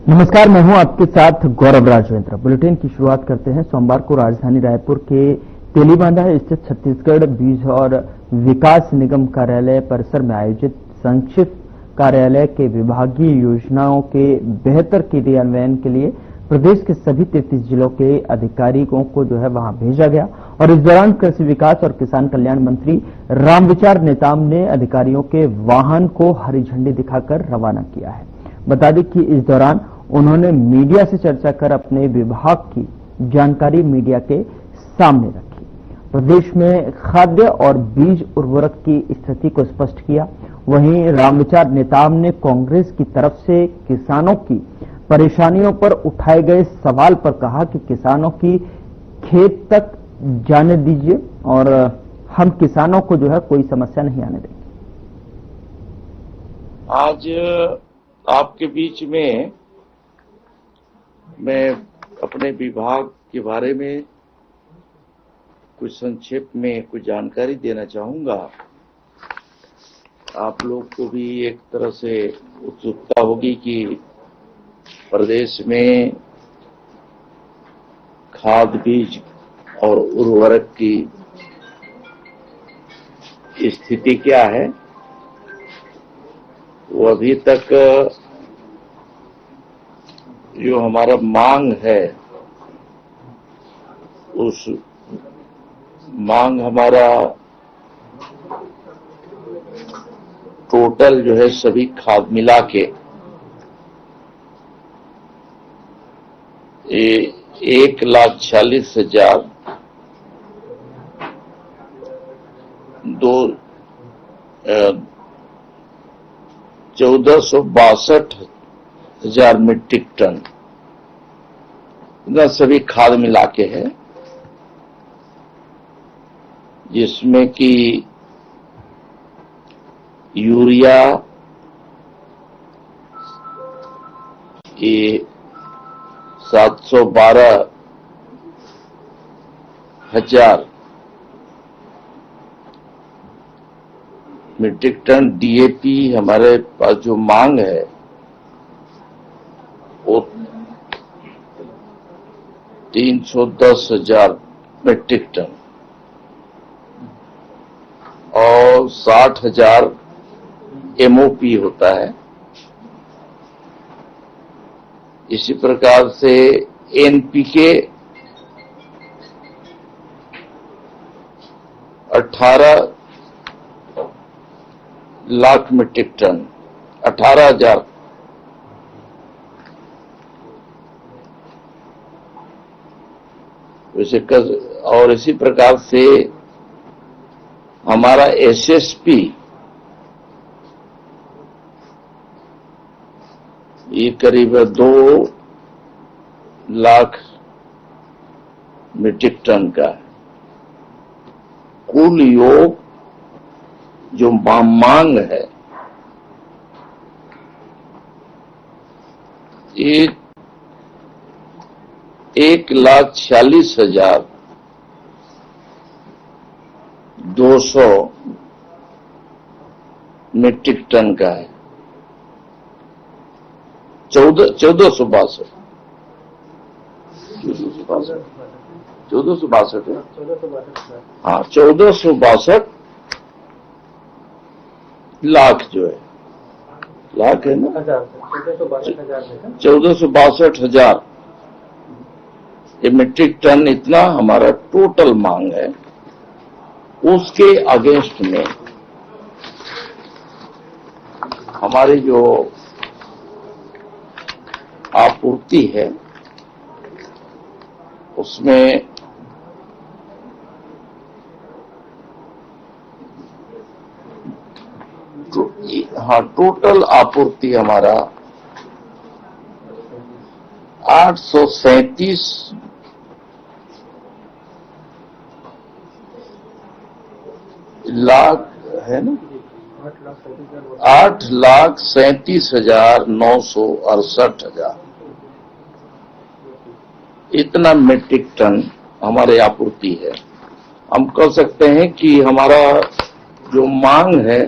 नमस्कार, मैं हूं आपके साथ गौरव राजवेंद्र। बुलेटिन की शुरुआत करते हैं। सोमवार को राजधानी रायपुर के तेलीबांधा स्थित छत्तीसगढ़ बीज और विकास निगम कार्यालय परिसर में आयोजित संक्षिप्त कार्यालय के विभागीय योजनाओं के बेहतर क्रियान्वयन के लिए प्रदेश के सभी 33 जिलों के अधिकारियों को वहां भेजा गया और इस दौरान कृषि विकास और किसान कल्याण मंत्री रामविचार नेताम ने अधिकारियों के वाहन को हरी झंडी दिखाकर रवाना किया है। बता दें कि इस दौरान उन्होंने मीडिया से चर्चा कर अपने विभाग की जानकारी मीडिया के सामने रखी। प्रदेश में खाद्य और बीज उर्वरक की स्थिति को स्पष्ट किया। वहीं रामविचार नेताम ने कांग्रेस की तरफ से किसानों की परेशानियों पर उठाए गए सवाल पर कहा कि किसानों की खेत तक जाने दीजिए और हम किसानों को कोई समस्या नहीं आने देंगे। आज आपके बीच में मैं अपने विभाग के बारे में कुछ संक्षेप में कुछ जानकारी देना चाहूंगा। आप लोग को भी एक तरह से उत्सुकता होगी कि प्रदेश में खाद बीज और उर्वरक की स्थिति क्या है। वो अभी तक जो हमारा मांग है, उस मांग हमारा टोटल सभी खाद मिला के 1,46,000 14,62,000 मीट्रिक टन इतना सभी खाद मिला के है, जिसमें कि यूरिया 712,000 मीट्रिक टन, डीएपी हमारे पास जो मांग है वो 310,000 मीट्रिक टन और 60,000 एमओपी होता है। इसी प्रकार से एनपीके 18 लाख मीट्रिक टन, 18,000 वैसे और इसी प्रकार से हमारा एसएसपी ये करीब 2 लाख मीट्रिक टन का है। कुल योग जो मांग है ये 1,46,200 मीट्रिक टन का है। 1462 है। हाँ, 1462 लाख लाख है ना, 1462,000 ये मीट्रिक टन इतना हमारा टोटल मांग है। उसके अगेंस्ट में हमारी जो आपूर्ति है उसमें टोटल आपूर्ति हमारा 837 लाख है ना, 8,37,968 इतना मीट्रिक टन हमारे आपूर्ति है। हम कह सकते हैं कि हमारा जो मांग है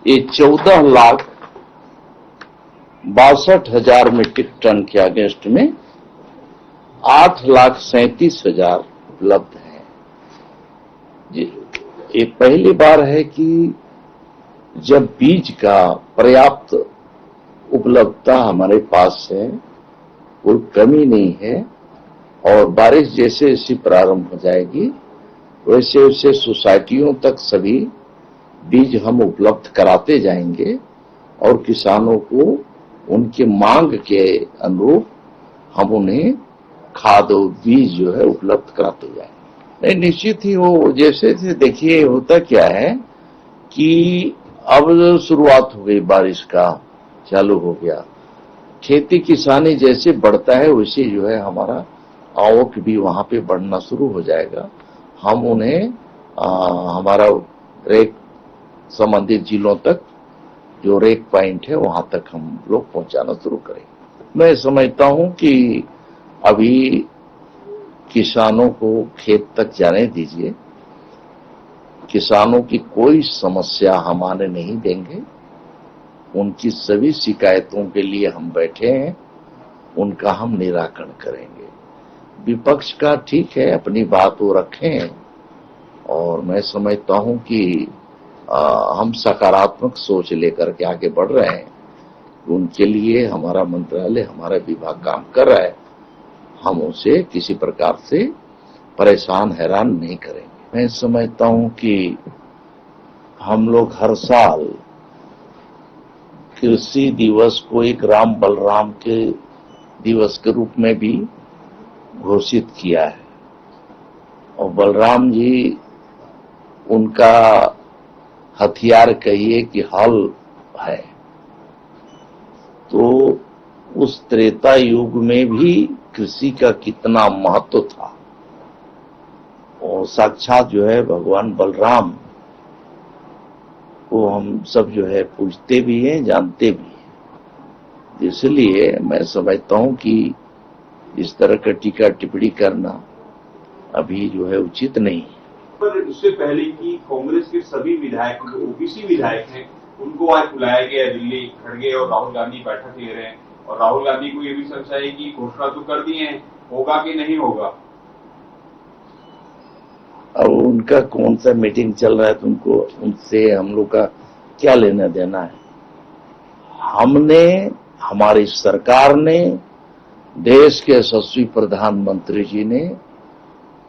ये 14 लाख 62,000 मीट्रिक टन के अगेंस्ट में 8,37,000 उपलब्ध है। ये पहली बार है कि जब बीज का पर्याप्त उपलब्धता हमारे पास है, कोई कमी नहीं है, और बारिश जैसे जैसे प्रारंभ हो जाएगी वैसे वैसे सोसाइटियों तक सभी बीज हम उपलब्ध कराते जाएंगे और किसानों को उनके मांग के अनुरूप हम उन्हें खाद और बीज जो है उपलब्ध कराते जाएंगे। नहीं, निश्चित ही वो जैसे देखिए होता क्या है कि अब शुरुआत हो गई, बारिश का चालू हो गया, खेती किसानी जैसे बढ़ता है वैसे जो है हमारा आवक भी वहां पे बढ़ना शुरू हो जाएगा। हम उन्हें हमारा रेक संबंधित जिलों तक जो रेक पॉइंट है वहां तक हम लोग पहुंचाना शुरू करेंगे। मैं समझता हूं कि अभी किसानों को खेत तक जाने दीजिए, किसानों की कोई समस्या हम आने नहीं देंगे, उनकी सभी शिकायतों के लिए हम बैठे हैं, उनका हम निराकरण करेंगे। विपक्ष का ठीक है, अपनी बात वो रखें, और मैं समझता हूं कि हम सकारात्मक सोच लेकर के आगे बढ़ रहे हैं। उनके लिए हमारा मंत्रालय, हमारा विभाग काम कर रहा है, हम उसे किसी प्रकार से परेशान हैरान नहीं करेंगे। मैं समझता हूं कि हम लोग हर साल कृषि दिवस को एक राम बलराम के दिवस के रूप में भी घोषित किया है, और बलराम जी उनका हथियार कहिए कि हल है। तो उस त्रेता युग में भी कृषि का कितना महत्व था, और साक्षात जो है भगवान बलराम को हम सब जो है पूजते भी हैं, जानते भी हैं। इसलिए मैं समझता हूं कि इस तरह का टीका टिप्पणी करना अभी जो है उचित नहीं है। पर उससे पहले कि कांग्रेस के सभी विधायक, जो ओबीसी विधायक हैं, उनको आज बुलाया गया दिल्ली। खड़गे और राहुल गांधी बैठक ले रहे हैं, और राहुल गांधी को ये भी संशय है कि घोषणा तो कर दी है, होगा कि नहीं होगा। अब उनका कौन सा मीटिंग चल रहा है, तुमको उनसे हम लोग का क्या लेना देना है। हमने, हमारी सरकार ने, देश के यशस्वी प्रधानमंत्री जी ने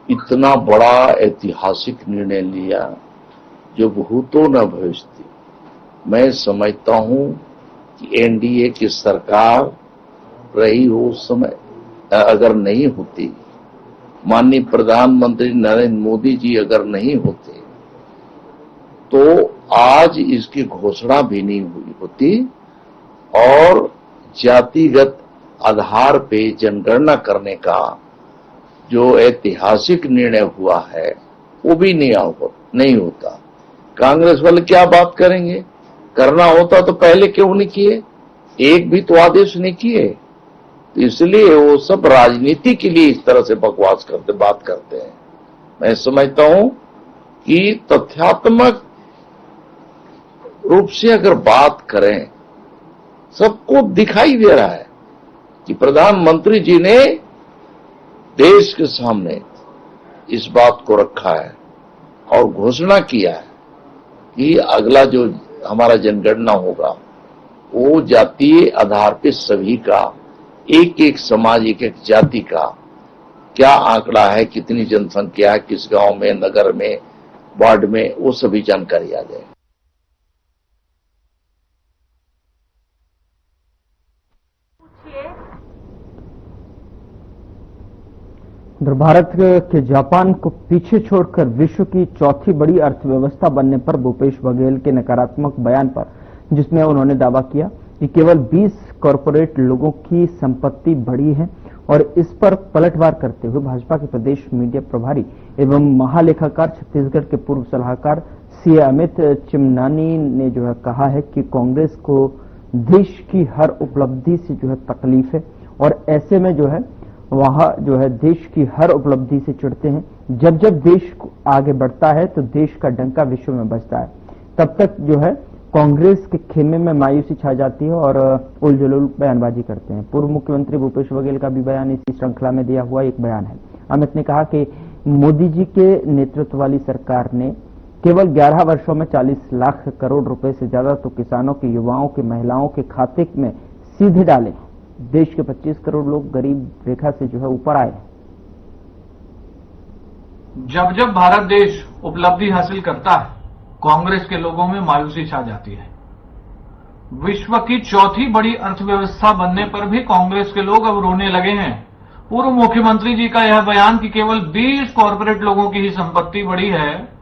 इतना बड़ा ऐतिहासिक निर्णय लिया जो भूतो न भविष्यति। मैं समझता हूं कि एनडीए की सरकार रही हो उस समय, अगर नहीं होती, माननीय प्रधानमंत्री नरेंद्र मोदी जी अगर नहीं होते, तो आज इसकी घोषणा भी नहीं हुई होती, और जातिगत आधार पे जनगणना करने का जो ऐतिहासिक निर्णय हुआ है वो भी नहीं होता। कांग्रेस वाले क्या बात करेंगे, करना होता तो पहले क्यों नहीं किए, एक भी तो आदेश नहीं किए। तो इसलिए वो सब राजनीति के लिए इस तरह से बकवास करते, बात करते हैं। मैं समझता हूं कि तथ्यात्मक रूप से अगर बात करें, सबको दिखाई दे रहा है कि प्रधानमंत्री जी ने देश के सामने इस बात को रखा है और घोषणा किया है कि अगला जो हमारा जनगणना होगा वो जातीय आधार पे सभी का, एक एक समाज, एक एक जाति का क्या आंकड़ा है, कितनी जनसंख्या है, किस गांव में, नगर में, वार्ड में, वो सभी जानकारी आ जाए। भारत के जापान को पीछे छोड़कर विश्व की चौथी बड़ी अर्थव्यवस्था बनने पर भूपेश बघेल के नकारात्मक बयान पर, जिसमें उन्होंने दावा किया कि केवल 20 कॉरपोरेट लोगों की संपत्ति बढ़ी है, और इस पर पलटवार करते हुए भाजपा के प्रदेश मीडिया प्रभारी एवं महालेखाकार छत्तीसगढ़ के पूर्व सलाहकार सीए अमित चिमनानी ने जो है कहा है कि कांग्रेस को देश की हर उपलब्धि से जो है तकलीफ है, और ऐसे में जो है वहां जो है देश की हर उपलब्धि से चिढ़ते हैं। जब जब देश आगे बढ़ता है तो देश का डंका विश्व में बजता है, तब तक जो है कांग्रेस के खेमे में मायूसी छा जाती है और उलझुल बयानबाजी करते हैं। पूर्व मुख्यमंत्री भूपेश बघेल का भी बयान इसी श्रृंखला में दिया हुआ एक बयान है। अमित ने कहा कि मोदी जी के नेतृत्व वाली सरकार ने केवल 11 वर्षों में 40 लाख करोड़ रुपए से ज्यादा तो किसानों के, युवाओं के, महिलाओं के खाते में सीधे डाले। देश के 25 करोड़ लोग गरीब रेखा से जो है ऊपर आए। जब जब भारत देश उपलब्धि हासिल करता है, कांग्रेस के लोगों में मायूसी छा जाती है। विश्व की चौथी बड़ी अर्थव्यवस्था बनने पर भी कांग्रेस के लोग अब रोने लगे हैं। पूर्व मुख्यमंत्री जी का यह बयान कि केवल 20 कॉरपोरेट लोगों की ही संपत्ति बढ़ी है,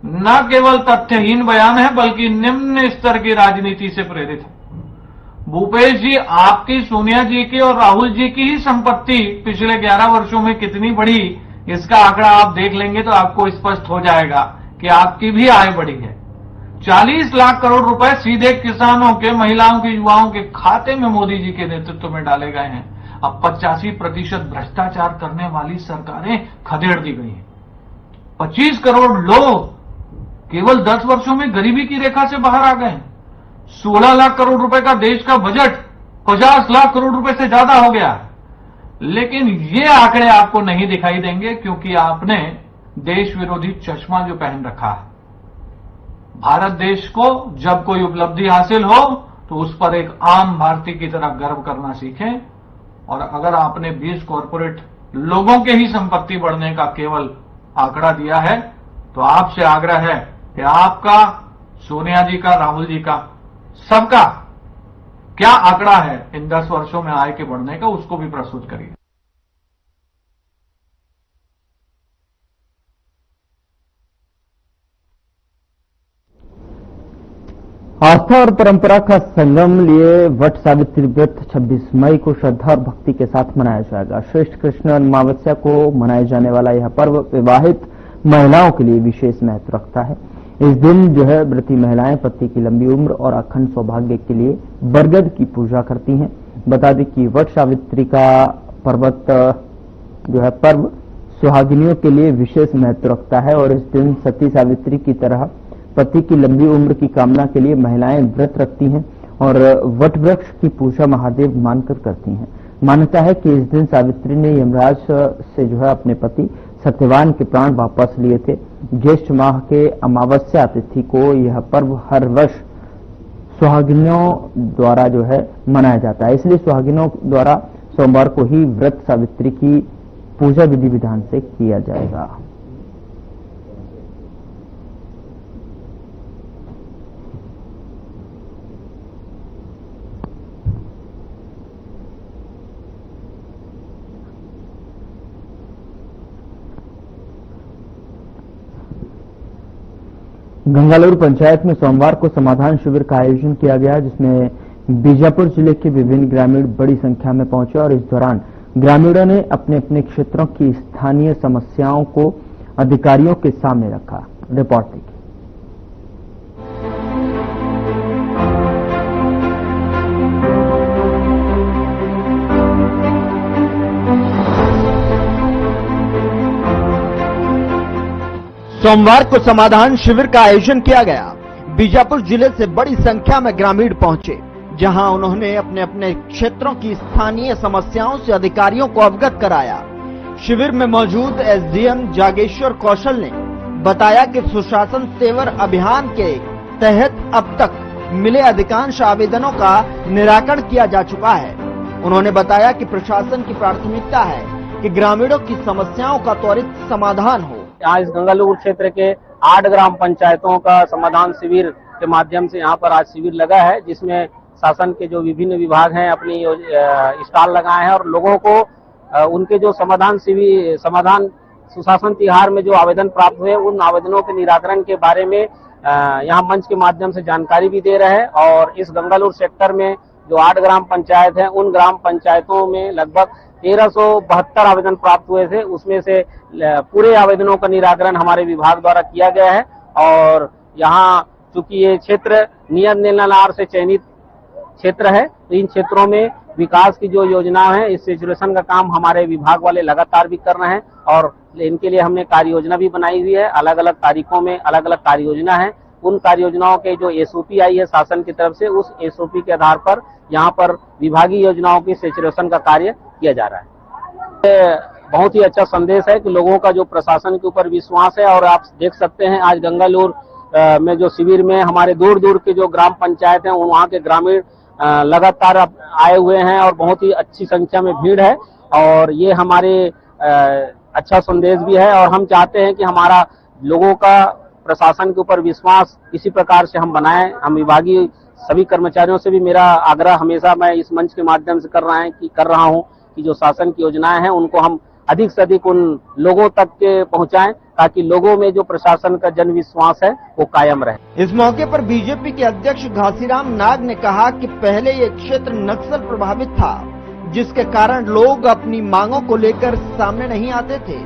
न केवल तथ्यहीन बयान है बल्कि निम्न स्तर की राजनीति से प्रेरित है। भूपेश जी, आपकी, सोनिया जी की और राहुल जी की ही संपत्ति पिछले 11 वर्षों में कितनी बढ़ी, इसका आंकड़ा आप देख लेंगे तो आपको स्पष्ट हो जाएगा कि आपकी भी आय बढ़ी है। 40 लाख करोड़ रुपए सीधे किसानों के, महिलाओं के, युवाओं के खाते में मोदी जी के नेतृत्व में डाले गए हैं। अब 85% भ्रष्टाचार करने वाली सरकारें खदेड़ दी गई हैं। 25 करोड़ लोग केवल 10 वर्षों में गरीबी की रेखा से बाहर आ गए। 16 लाख करोड़ रुपए का देश का बजट 50 लाख करोड़ रुपए से ज्यादा हो गया। लेकिन ये आंकड़े आपको नहीं दिखाई देंगे क्योंकि आपने देश विरोधी चश्मा जो पहन रखा है। भारत देश को जब कोई उपलब्धि हासिल हो तो उस पर एक आम भारतीय की तरह गर्व करना सीखें। और अगर आपने 20 कॉरपोरेट लोगों के ही संपत्ति बढ़ने का केवल आंकड़ा दिया है तो आपसे आग्रह है कि आपका, सोनिया जी का, राहुल जी का, सबका क्या आंकड़ा है इन 10 वर्षों में आय के बढ़ने का, उसको भी प्रस्तुत करिए। आस्था और परंपरा का संगम लिए वट सावित्री व्रत 26 मई को श्रद्धा और भक्ति के साथ मनाया जाएगा। श्रेष्ठ कृष्ण अमावस्या को मनाए जाने वाला यह पर्व विवाहित महिलाओं के लिए विशेष महत्व रखता है। इस दिन जो है व्रती महिलाएं पति की लंबी उम्र और अखंड सौभाग्य के लिए बरगद की पूजा करती हैं। बता दें कि वट सावित्री का पर्व सुहागिनियों के लिए विशेष महत्व रखता है और इस दिन सती सावित्री की तरह पति की लंबी उम्र की कामना के लिए महिलाएं व्रत रखती हैं और वट वृक्ष की पूजा महादेव मानकर करती हैं। मान्यता है कि इस दिन सावित्री ने यमराज से जो है अपने पति सत्यवान के प्राण वापस लिए थे। ज्येष्ठ माह के अमावस्या तिथि को यह पर्व हर वर्ष सुहागिनों द्वारा जो है मनाया जाता है, इसलिए सुहागिनों द्वारा सोमवार को ही व्रत सावित्री की पूजा विधि विधान से किया जाएगा। गंगालूर पंचायत में सोमवार को समाधान शिविर का आयोजन किया गया, जिसमें बीजापुर जिले के विभिन्न ग्रामीण बड़ी संख्या में पहुंचे और इस दौरान ग्रामीणों ने अपने अपने क्षेत्रों की स्थानीय समस्याओं को अधिकारियों के सामने रखा। रिपोर्ट देखिए। सोमवार को समाधान शिविर का आयोजन किया गया। बीजापुर जिले से बड़ी संख्या में ग्रामीण पहुंचे, जहां उन्होंने अपने अपने क्षेत्रों की स्थानीय समस्याओं से अधिकारियों को अवगत कराया। शिविर में मौजूद एसडीएम जागेश्वर कौशल ने बताया कि सुशासन सेवर अभियान के तहत अब तक मिले अधिकांश आवेदनों का निराकरण किया जा चुका है। उन्होंने बताया कि प्रशासन की प्राथमिकता है कि ग्रामीणों की समस्याओं का त्वरित समाधान हो। यहाँ इस गंगालूर क्षेत्र के 8 ग्राम पंचायतों का समाधान शिविर के माध्यम से यहाँ पर आज शिविर लगा है, जिसमें शासन के जो विभिन्न विभाग हैं अपनी स्टॉल लगाए हैं और लोगों को उनके जो समाधान सुशासन तिहार में जो आवेदन प्राप्त हुए उन आवेदनों के निराकरण के बारे में यहाँ मंच के माध्यम से जानकारी भी दे रहे हैं। और इस गंगालूर सेक्टर में जो 8 ग्राम पंचायत हैं उन ग्राम पंचायतों में लगभग 1372 आवेदन प्राप्त हुए थे, उसमें से पूरे आवेदनों का निराकरण हमारे विभाग द्वारा किया गया है। और यहाँ चूंकि ये क्षेत्र नियत निर्णय से चयनित क्षेत्र है, तो इन क्षेत्रों में विकास की जो योजना है इस सेचुरेशन का काम हमारे विभाग वाले लगातार भी कर रहे हैं और इनके लिए हमने कार्य योजना भी बनाई हुई है। अलग अलग तारीखों में अलग अलग कार्य योजना है, उन कार्य योजनाओं के जो एसओपी आई है शासन की तरफ से, उस एसओपी के आधार पर यहाँ पर विभागीय योजनाओं की सैचुरेशन का कार्य किया जा रहा है। ये बहुत ही अच्छा संदेश है कि लोगों का जो प्रशासन के ऊपर विश्वास है, और आप देख सकते हैं आज गंगालूर में जो शिविर में हमारे दूर दूर के जो ग्राम पंचायत हैं, वहाँ के ग्रामीण लगातार आए हुए हैं और बहुत ही अच्छी संख्या में भीड़ है, और ये हमारे अच्छा संदेश भी है। और हम चाहते हैं कि हमारा लोगों का प्रशासन के ऊपर विश्वास इसी प्रकार से हम बनाएं। हम विभागीय सभी कर्मचारियों से भी मेरा आग्रह हमेशा मैं इस मंच के माध्यम से कर रहा हूं कि जो शासन की योजनाएं हैं उनको हम अधिक से अधिक उन लोगों तक के पहुंचाएं, ताकि लोगों में जो प्रशासन का जन विश्वास है वो कायम रहे। इस मौके पर बीजेपी के अध्यक्ष घासीराम नाग ने कहा कि पहले ये क्षेत्र नक्सल प्रभावित था, जिसके कारण लोग अपनी मांगों को लेकर सामने नहीं आते थे,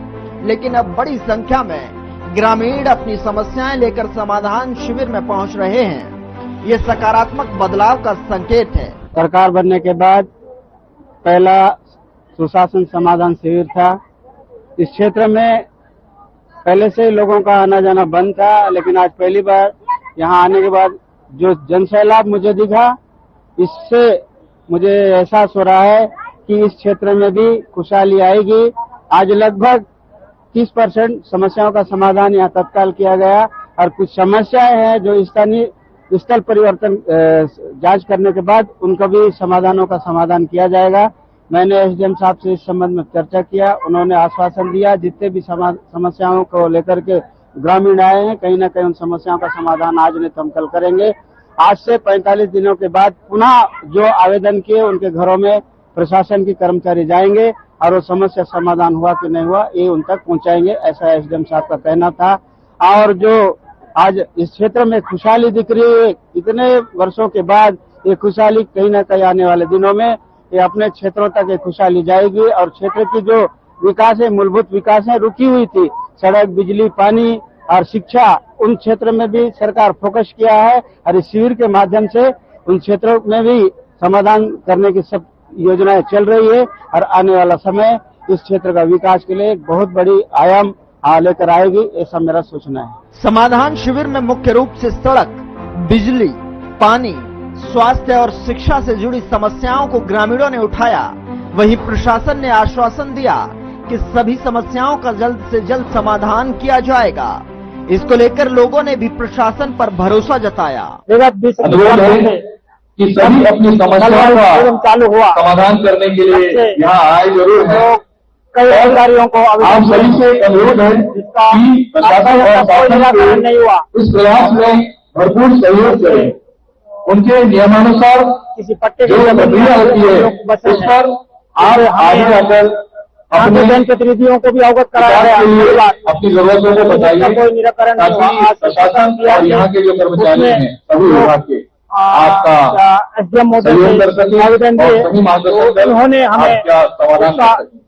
लेकिन अब बड़ी संख्या में ग्रामीण अपनी समस्याएं लेकर समाधान शिविर में पहुंच रहे हैं। ये सकारात्मक बदलाव का संकेत है। सरकार बनने के बाद पहला सुशासन समाधान शिविर था। इस क्षेत्र में पहले से ही लोगों का आना जाना बंद था, लेकिन आज पहली बार यहाँ आने के बाद जो जनसैलाब मुझे दिखा, इससे मुझे एहसास हो रहा है कि इस क्षेत्र में भी खुशहाली आएगी। आज लगभग 30% समस्याओं का समाधान यहाँ तत्काल किया गया, और कुछ समस्याएं हैं जो स्थानीय स्थल परिवर्तन जांच करने के बाद उनका भी समाधानों का समाधान किया जाएगा। मैंने एसडीएम साहब से इस संबंध में चर्चा किया, उन्होंने आश्वासन दिया जितने भी समस्याओं को लेकर के ग्रामीण आए हैं, कहीं न कहीं उन समस्याओं का समाधान आज नहीं तो हम कल करेंगे। आज से 45 दिनों के बाद पुनः जो आवेदन किए उनके घरों में प्रशासन के कर्मचारी जाएंगे और वो समस्या समाधान हुआ कि नहीं हुआ ये उन तक पहुंचाएंगे, ऐसा एसडीएम साहब का कहना था। और जो आज इस क्षेत्र में खुशहाली दिख रही है, इतने वर्षों के बाद ये खुशहाली कहीं न कहीं आने वाले दिनों में ये अपने क्षेत्रों तक ये खुशहाली जाएगी, और क्षेत्र की जो विकास है, मूलभूत विकास है, रुकी हुई थी, सड़क, बिजली, पानी और शिक्षा, उन क्षेत्र में भी सरकार फोकस किया है, और इस शिविर के माध्यम से उन क्षेत्रों में भी समाधान करने की सब योजनाएं चल रही है, और आने वाला समय इस क्षेत्र का विकास के लिए एक बहुत बड़ी आयाम लेकर आएगी, ऐसा मेरा सोचना है। समाधान शिविर में मुख्य रूप से सड़क, बिजली, पानी, स्वास्थ्य और शिक्षा से जुड़ी समस्याओं को ग्रामीणों ने उठाया। वहीं प्रशासन ने आश्वासन दिया कि सभी समस्याओं का जल्द से जल्द समाधान किया जाएगा। इसको लेकर लोगों ने भी प्रशासन पर भरोसा जताया। कि सभी अपनी समस्याओं का चालू हुआ समाधान करने के लिए यहाँ आए जरूर है। कई अधिकारियों को आप सभी से अनुरोध है कि प्रशासन और शासन नहीं हुआ, इस प्रयास में भरपूर सहयोग करें। उनके नियमानुसार किसी पट्टे जो प्रक्रिया होती है उस पर आप आगे आकर अपने जनप्रतिनिधियों को भी अवगत कराया गया, अपनी जरूरतों को बताइए, कोई निराकरण ताकि प्रशासन और यहाँ के जो कर्मचारी हैं सभी विभाग के आपका एसडीएम सहयोग कर सके और सही मार्गदर्शन कर उन्होंने हमें आपका समाधान कर सके।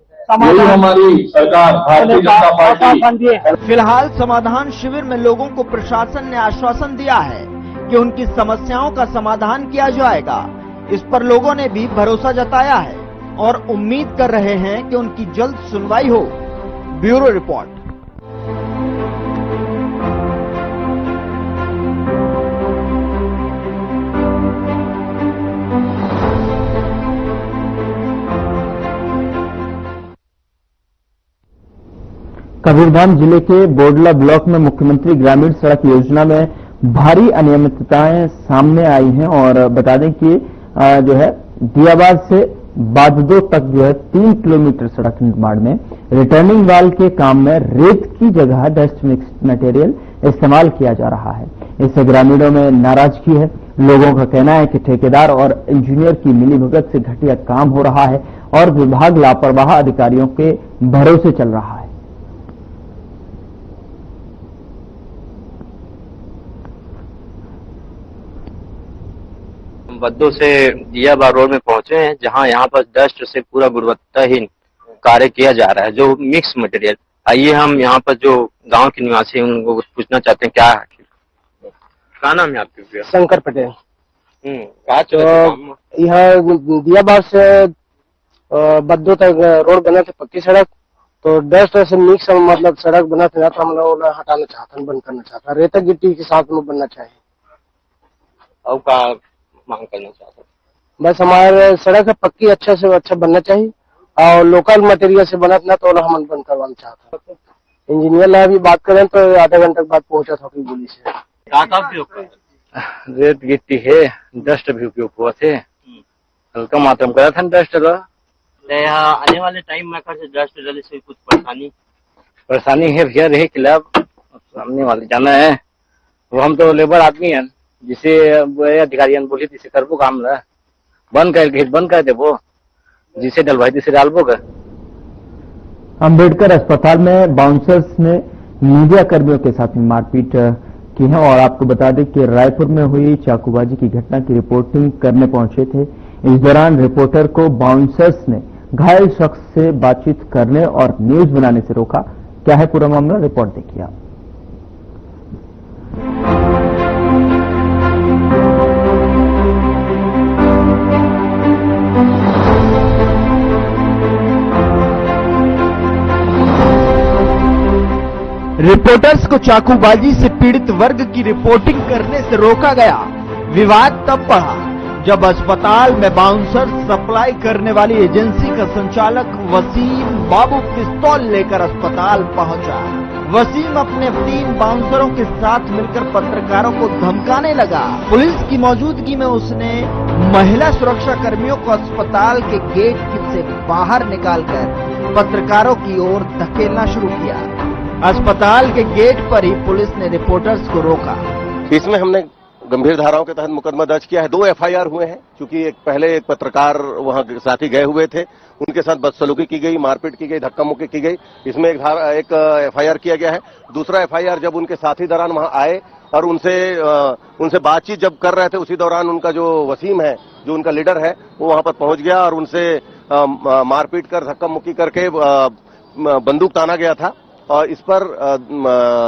यही हमारी सरकार भारतीय जनता पार्टी। फिलहाल समाधान शिविर में लोगों को प्रशासन ने आश्वासन दिया है कि उनकी समस्याओं का समाधान किया जाएगा। इस पर लोगों ने भी भरोसा जताया है और उम्मीद कर रहे हैं कि उनकी जल्द सुनवाई हो। Bureau report. कबीरधाम जिले के बोडला ब्लॉक में मुख्यमंत्री ग्रामीण सड़क योजना में भारी अनियमितताएं सामने आई हैं, और बता दें कि जो है दियाबाद से बाददो तक जो है 3 किलोमीटर सड़क निर्माण में रिटर्निंग वाल के काम में रेत की जगह डस्ट मिक्स मटेरियल इस्तेमाल किया जा रहा है। इससे ग्रामीणों में नाराजगी है। लोगों का कहना है कि ठेकेदार और इंजीनियर की मिलीभगत से घटिया काम हो रहा है और विभाग लापरवाह अधिकारियों के भरोसे चल रहा है। बद्दो से दियाबाद रोड में पहुंचे हैं, जहां यहाँ पर डस्ट से पूरा गुणवत्ताहीन कार्य किया जा रहा है, जो मिक्स मटेरियल। आइए हम यहाँ पर जो गांव के निवासी हैं उनको पूछना चाहते हैं क्या क्या नाम है आपके? शंकर पटेल। कहा तो यह दियाबाद से बद्दो तक रोड बना थे, पक्की सड़क, तो डस्ट ऐसे मिक्स मतलब सड़क बना था तो हम लोग हटाना चाहते हैं, बंद करना चाहते हैं। रेता गिट्टी के साथ में बनना चाहिए। अब का मांग करना चाहते हैं? बस हमारे सड़क पक्की अच्छे से अच्छा बनना चाहिए और लोकल मटेरियल से बना था तो हम बंद करवाना चाहते हैं। इंजीनियर लाइन भी बात करें तो आधे घंटे बाद पहुंचा था पुलिस से। कहाँ उपयोग कर? रेत गिट्टी है, डस्ट भी उपयोग हुआ थे, हल्का मात्रा में करा था डस्ट। यहाँ आने वाले टाइम में से डस्ट जल्दी से कुछ परेशानी है भैया, रहे खिलाफ सामने वाले जाना है। वो हम तो लेबर आदमी है, जिसे अधिकारी बोली जिसे करबो काम ना बंद कर दे, वो जिसे डलवाई जिसे डालबो कर। अंबेडकर अस्पताल में बाउंसर्स ने मीडिया कर्मियों के साथ में मारपीट की है और आपको बता दें कि रायपुर में हुई चाकूबाजी की घटना की रिपोर्टिंग करने पहुंचे थे। इस दौरान रिपोर्टर को बाउंसर्स ने घायल शख्स से बातचीत करने और न्यूज बनाने से रोका। क्या है पूरा मामला, रिपोर्ट देखिए आप। रिपोर्टर्स को चाकूबाजी से पीड़ित वर्ग की रिपोर्टिंग करने से रोका गया। विवाद तब बढ़ा जब अस्पताल में बाउंसर सप्लाई करने वाली एजेंसी का संचालक वसीम बाबू पिस्तौल लेकर अस्पताल पहुंचा। वसीम अपने 3 बाउंसरों के साथ मिलकर पत्रकारों को धमकाने लगा। पुलिस की मौजूदगी में उसने महिला सुरक्षा कर्मियों को अस्पताल के गेट से बाहर निकालकर पत्रकारों की ओर धकेलना शुरू किया। अस्पताल के गेट पर ही पुलिस ने रिपोर्टर्स को रोका। इसमें हमने गंभीर धाराओं के तहत मुकदमा दर्ज किया है। 2 एफआईआर हुए हैं, क्योंकि एक पत्रकार वहां साथी गए हुए थे, उनके साथ बदसलूकी की गई, मारपीट की गई, धक्का मुक्की की गई। इसमें एक एफआईआर किया गया है। दूसरा एफआईआर जब उनके साथी दौरान वहां आए और उनसे बातचीत जब कर रहे थे, उसी दौरान उनका जो वसीम है, जो उनका लीडर है, वो वहां पर पहुंच गया और उनसे मारपीट कर धक्का मुक्की करके बंदूक ताना गया था और इस पर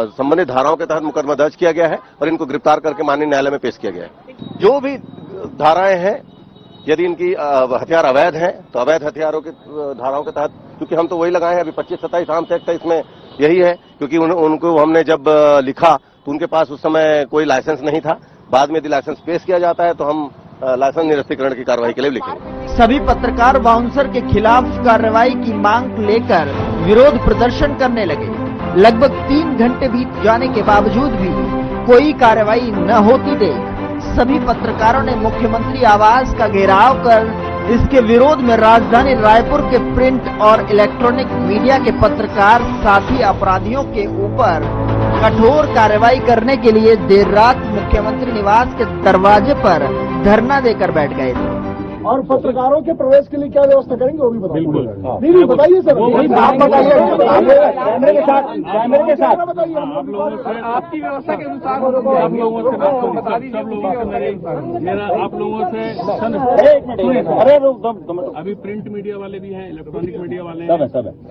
संबंधित धाराओं के तहत मुकदमा दर्ज किया गया है और इनको गिरफ्तार करके माननीय न्यायालय में पेश किया गया है। जो भी धाराएं हैं, यदि इनकी हथियार अवैध हैं तो अवैध हथियारों की धाराओं के तहत, क्योंकि हम तो वही लगाए हैं। अभी 25-27 आर्म्स एक्ट है, इसमें यही है, क्योंकि उनको हमने जब लिखा तो उनके पास उस समय कोई लाइसेंस नहीं था। बाद में यदि लाइसेंस पेश किया जाता है तो हम लाइसेंस निरस्तीकरण की कार्रवाई के लिए लिखेंगे। सभी पत्रकार बाउंसर के खिलाफ कार्रवाई की मांग लेकर विरोध प्रदर्शन करने लगे। लगभग 3 घंटे बीत जाने के बावजूद भी कोई कार्रवाई न होती देख सभी पत्रकारों ने मुख्यमंत्री आवास का घेराव कर इसके विरोध में राजधानी रायपुर के प्रिंट और इलेक्ट्रॉनिक मीडिया के पत्रकार साथी अपराधियों के ऊपर कठोर कार्रवाई करने के लिए देर रात मुख्यमंत्री निवास के दरवाजे पर धरना देकर बैठ गए थे। और पत्रकारों के प्रवेश के लिए क्या व्यवस्था करेंगे वो भी बताइए। बिल्कुल नहीं बताइए सर, आप बताइए कैमरे के साथ बताइए। आप लोगों से आपकी व्यवस्था के अनुसार आप लोगों से सब लोगों से मेरा आप लोगों से अभी प्रिंट मीडिया वाले भी हैं, इलेक्ट्रॉनिक मीडिया वाले हैं,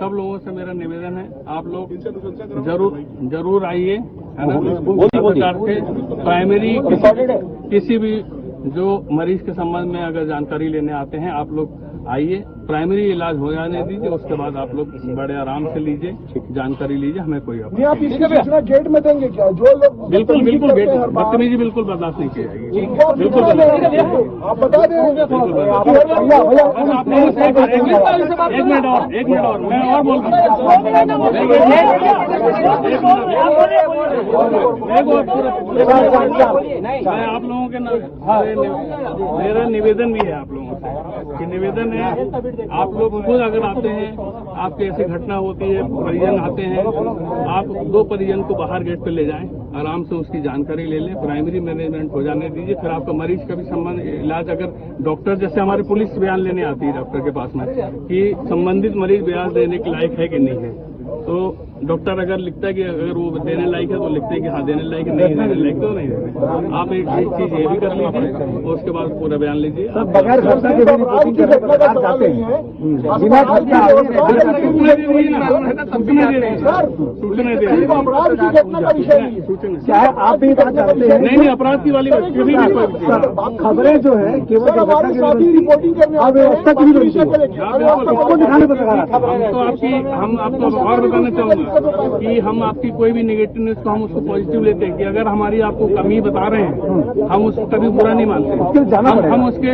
सब लोगों से मेरा निवेदन है, आप लोग जरूर आइए। प्रकार से प्राइमरी किसी भी जो मरीज के संबंध में अगर जानकारी लेने आते हैं, आप लोग आइए, प्राइमरी इलाज हो जाने दीजिए, उसके बाद आप लोग बड़े आराम से लीजिए, जानकारी लीजिए, हमें कोई नहीं। आप इसकी सूचना गेट में देंगे क्या? जो लोग बिल्कुल बदतमीजी बिल्कुल बर्दाश्त नहीं की जाएगी। बिल्कुल आप बता दें। एक मिनट और मैं और बोल रहा मैं आप लोगों के मेरा निवेदन भी है आप लोगों से कि निवेदन है, आप लोग खुद अगर आते हैं, आपकी ऐसी घटना होती है, परिजन आते हैं, आप 2 परिजन को बाहर गेट पे ले जाएं, आराम से उसकी जानकारी ले लें, प्राइमरी मैनेजमेंट हो जाने दीजिए। फिर आपका मरीज का भी संबंध इलाज, अगर डॉक्टर जैसे हमारी पुलिस बयान लेने आती है डॉक्टर के पास में कि संबंधित मरीज बयान देने के लायक है कि नहीं है, तो डॉक्टर अगर लिखता है कि अगर वो देने लायक है तो लिखते हैं कि हाँ देने लायक है, नहीं देने लायक तो नहीं देते। आप एक चीज ये भी कर लीजिए और उसके बाद पूरा बयान लीजिए। बगैर घटना के भी रिपोर्टिंग करने के बाद जाते हैं बिना घटना अपराध की घटना का विषय नहीं है, चाहे आप भी बात करते हैं। नहीं अपराध की वाली खबरें जो है केवल रिपोर्टिंग करने व्यवस्था की दिखाने पर हम आपको और बताना चाहूंगा कि हम आपकी कोई भी नेगेटिव न्यूज को हम उसको पॉजिटिव लेते हैं कि अगर हमारी आपको कमी बता रहे हैं हम उसको कभी बुरा नहीं मानते।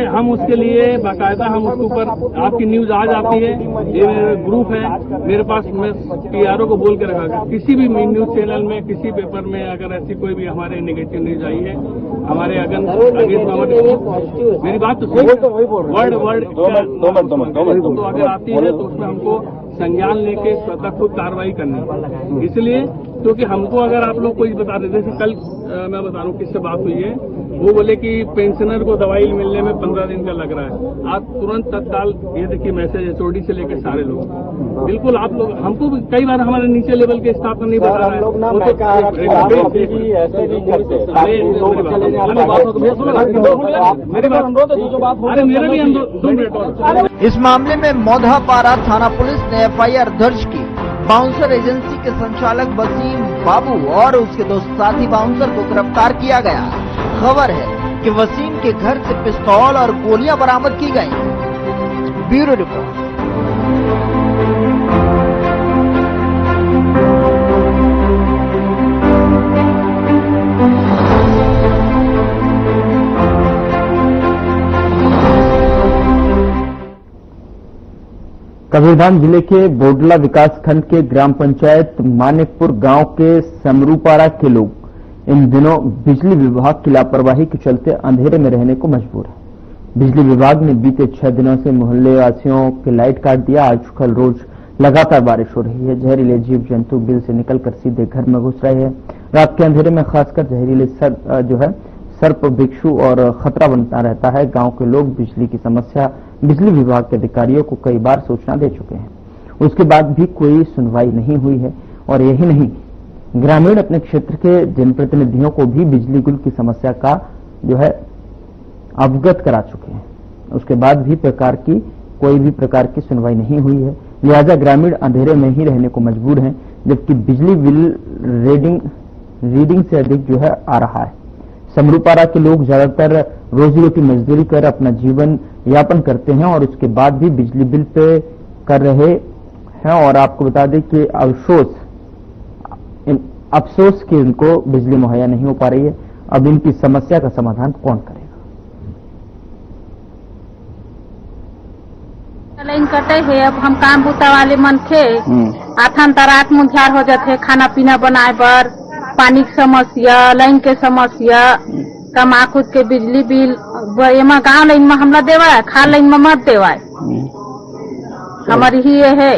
हम उसके लिए बाकायदा हम उसके ऊपर आपकी न्यूज आ जाती है, ये मेरा ग्रुप है मेरे पास, मैं PRO को बोल के रखा किसी भी न्यूज चैनल में किसी पेपर में अगर ऐसी कोई भी हमारे नेगेटिव न्यूज आई है हमारे मेरी बात तो वर्ड तो अगर आती है तो उसमें हमको संज्ञान लेके स्वतः खुद कार्रवाई करनी। इसलिए क्योंकि हमको अगर आप लोग कोई बता देते, जैसे कल मैं बता रहा हूँ किससे बात हुई है, वो बोले कि पेंशनर को दवाई मिलने में 15 दिन का लग रहा है। आप तुरंत तत्काल ये देखिए मैसेज HOD से लेकर सारे लोग बिल्कुल आप लोग हमको कई बार हमारे नीचे लेवल के स्टाफ नहीं बता रहा है। इस मामले में मौधापारा थाना पुलिस ने FIR दर्ज की। बाउंसर एजेंसी के संचालक वसीम बाबू और उसके दो साथी बाउंसर को गिरफ्तार किया गया। खबर है कि वसीम के घर से पिस्तौल और गोलियां बरामद की गई। Bureau report. कबीरधाम जिले के बोडला विकास खंड के ग्राम पंचायत मानिकपुर गांव के समरूपारा के लोग इन दिनों बिजली विभाग की लापरवाही के चलते अंधेरे में रहने को मजबूर है। बिजली विभाग ने बीते 6 दिनों से मोहल्ले वासियों के लाइट काट दिया। आज कल रोज लगातार बारिश हो रही है। जहरीले जीव जंतु बिल से निकलकर सीधे घर में घुस रहे हैं। रात के अंधेरे में खासकर जहरीले सर्प भिक्षु और खतरा बनता रहता है। गांव के लोग बिजली की समस्या बिजली विभाग के अधिकारियों को कई बार सूचना दे चुके हैं, उसके बाद भी कोई सुनवाई नहीं हुई है। और यही नहीं, ग्रामीण अपने क्षेत्र के जनप्रतिनिधियों को भी बिजली गुल की समस्या का अवगत करा चुके हैं, उसके बाद भी कोई भी प्रकार की सुनवाई नहीं हुई है। लिहाजा ग्रामीण अंधेरे में ही रहने को मजबूर हैं, जबकि बिजली बिल रीडिंग से अधिक आ रहा है। समरूपारा के लोग ज्यादातर रोजी रोटी मजदूरी कर अपना जीवन यापन करते हैं और उसके बाद भी बिजली बिल पे कर रहे हैं। और आपको बता दें कि अफसोस कि इनको बिजली मुहैया नहीं हो पा रही है। अब इनकी समस्या का समाधान कौन करेगा? लाइन कटे है। अब हम काम बूता वाले मन थे, आथन तरात मुंझार हो जाते, खाना पीना बनाए बर, पानी की समस्या, लाइन के समस्या, कमा खुद के बिजली बिल एमा गाँव लाइन में हमला देवा, खा लाइन में मत देवा। हमारी ही ये है।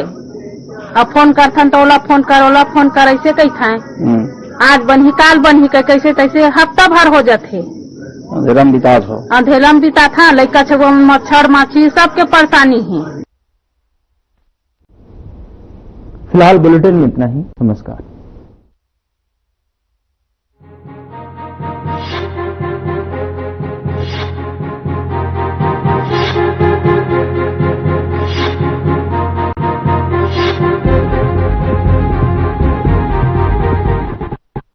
अब फोन करथन तो ओला फोन कर ऐसे कही था। आज बनही काल बनही कैसे तैसे हफ्ता भर हो जाते। अंधेरा में बिता था। लड़का छगो मच्छर माछी सबके परेशानी है। फिलहाल बुलेटिन में इतना ही। नमस्कार।